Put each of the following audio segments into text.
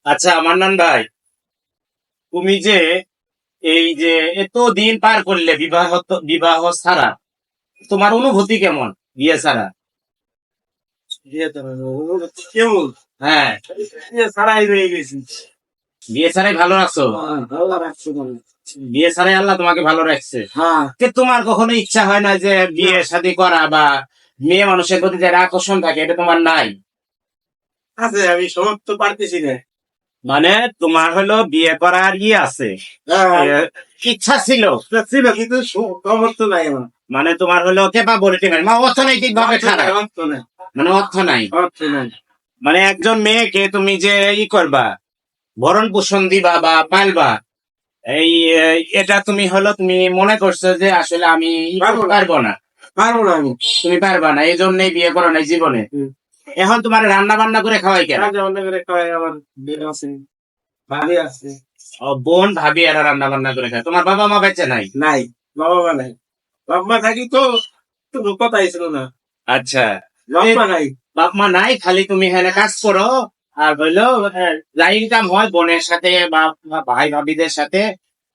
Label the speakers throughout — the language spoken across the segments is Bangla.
Speaker 1: আচ্ছা মান্নান ভাই, তুমি যে এই যে এত দিন পার করলে বিবাহ ছাড়া, তোমার অনুভূতি কেমন বিয়ে ছাড়া?
Speaker 2: কেমন
Speaker 1: হ্যাঁ,
Speaker 2: সারাই রয়ে গেছি।
Speaker 1: বিয়ে ছাড়াই ভালো আছো?
Speaker 2: আল্লাহ রাখছো মনে।
Speaker 1: বিয়ে ছাড়াই আল্লাহ তোমাকে ভালো রাখছে।
Speaker 2: হ্যাঁ
Speaker 1: যে তোমার কখনো ইচ্ছা হয় না যে বিয়ে শাদী করা বা মেয়ে মানুষের প্রতি যে একটা আকর্ষণ থাকে, এটা তোমার নাই?
Speaker 2: আছে, আমি সমাপ্ত পারতেছি না।
Speaker 1: মানে তোমার হলো বিয়ে করার আছে, এ, ইচ্ছা ছিল,
Speaker 2: ছিল কিন্তু খবর তো নাই আমার।
Speaker 1: মানে তোমার হলো ক্যাপাবিলিটি নাই, মানে অর্থনৈতিক ভাবে খারাপ,
Speaker 2: অর্থ নাই,
Speaker 1: মানে অর্থ নাই।
Speaker 2: অর্থ নাই।
Speaker 1: মানে একজন মেয়েকে তুমি যে করবা, ভরণ পোষণ দিবা বা পালবা, এই এটা তুমি হলো তুমি মনে করছো যে আসলে আমি
Speaker 2: পারবো না।
Speaker 1: পারবো না,
Speaker 2: পারবো না আমি।
Speaker 1: তুমি পারবা না, এই জন্যই বিয়ে করো নাই জীবনে।
Speaker 2: হুম।
Speaker 1: এখন তোমার রান্না বান্না করে খাওয়াই কেন?
Speaker 2: রাজা অন্য করে খাওয়াই, আমার বিয়ে আছে, ভাবি আছে।
Speaker 1: ও, বোন ভাবি এরা রান্না বান্না করে খায়, তোমার বাবা মা বেঁচে নাই?
Speaker 2: নাই, বাবা মা নাই। বাবা মা থাকি তো তো কথাই ছিল না।
Speaker 1: আচ্ছা,
Speaker 2: বাবা মা নাই।
Speaker 1: বাপ মা নাই, খালি তুমি এখানে কাজ করো আর হইলো যা ইনকাম হয় বোনের সাথে বা ভাই ভাবিদের সাথে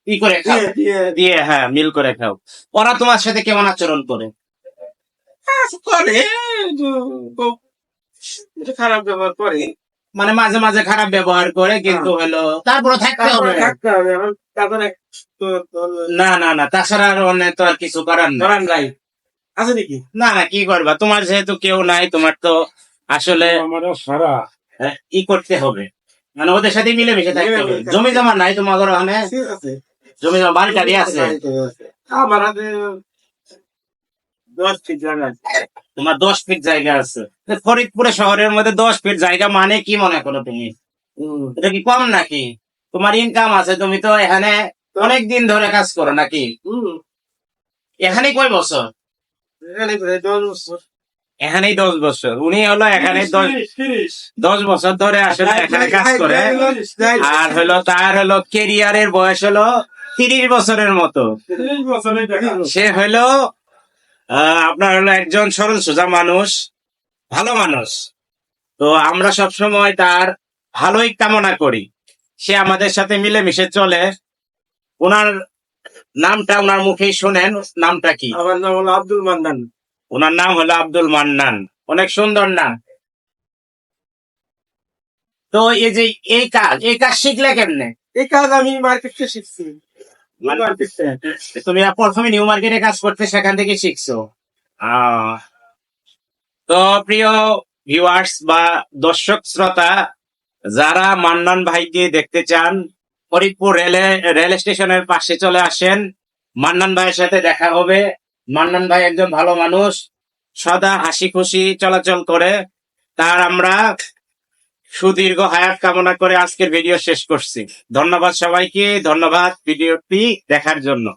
Speaker 1: ই করে খাও,
Speaker 2: দিয়ে দিয়ে
Speaker 1: দিয়ে হ্যাঁ মিল করে খাও। ওরা তোমার সাথে কেমন আচরণ করে?
Speaker 2: কাজ করে, খুব একটু খারাপ ব্যবহার করে।
Speaker 1: মানে মাঝে মাঝে খারাপ ব্যবহার করে, কিন্তু হলো তারপরে থাকতে হবে।
Speaker 2: তারপরে থাকতে হবে, এখন তারপরে
Speaker 1: না না না, তাছাড়া আর অন্য তো আর কিছু করার না।
Speaker 2: ধরান নাই আছে নাকি?
Speaker 1: না না, কি করবা, তোমার যেহেতু কেউ নাই, তোমার তো আসলে
Speaker 2: আমারও সারা
Speaker 1: ই করতে হবে, মানে ওদের সাথে মিলেমিশে থাকতে হবে। জমি জমা নাই তোমার ওখানে?
Speaker 2: ঠিক আছে,
Speaker 1: জমি জমা বাড়ি টাড়ি আছে?
Speaker 2: আমার হাতে 10 ফিট জায়গা আছে।
Speaker 1: তোমার 10 ফিট জায়গা আছে? ফরিদপুরে শহরের মধ্যে 10 ফিট জায়গা মানে কি মনে করো তুমি? এটা কি কম নাকি? তোমার ইনকাম আছে, তুমি তো এখানে অনেক দিন ধরে কাজ করো নাকি? এখানে কয় বছর?
Speaker 2: এখানে প্রায় 10 বছর।
Speaker 1: এখানেই 10 বছর। উনি হলো এখানে 10 বছর ধরে আসলে এখানে কাজ করে। আর হলো তার হলো কেরিয়ারের বয়স হলো 30 বছরের মতো।
Speaker 2: 30 বছরে
Speaker 1: সে হলো আপনার হলো একজন সরল সোজা মানুষ, ভালো মানুষ। তো আমরা সবসময় তার ভালোই কামনা করি, সে আমাদের সাথে মিলেমিশে চলে। ওনার নামটা ওনার মুখেই শোনেন, নামটা কি?
Speaker 2: আমার নাম হলো আব্দুল মান্নান।
Speaker 1: ওনার নাম হলো আব্দুল মান্নান, অনেক সুন্দর নাম। তো এই যে এই কাজ শিখলে কেমনে?
Speaker 2: এই কাজ আমি মার্কেটে শিখছি।
Speaker 1: তুমি প্রথমে নিউ মার্কেটে কাজ করতে, সেখান থেকে শিখছো? আহ তো প্রিয় ভিউয়ার্স বা দর্শক শ্রোতা, যারা মান্নান ভাইকে দেখতে চান, ফরিদপুর রেল স্টেশনের পাশে চলে আসেন, মান্নান ভাইয়ের সাথে দেখা হবে। মান্নান ভাই একজন ভালো মানুষ, সদা হাসি খুশি চলাচল করে। তার আমরা সুদীর্ঘ হায়াত কামনা করে আজকের ভিডিও শেষ করছি। ধন্যবাদ সবাইকে, ধন্যবাদ ভিডিওটি দেখার জন্য।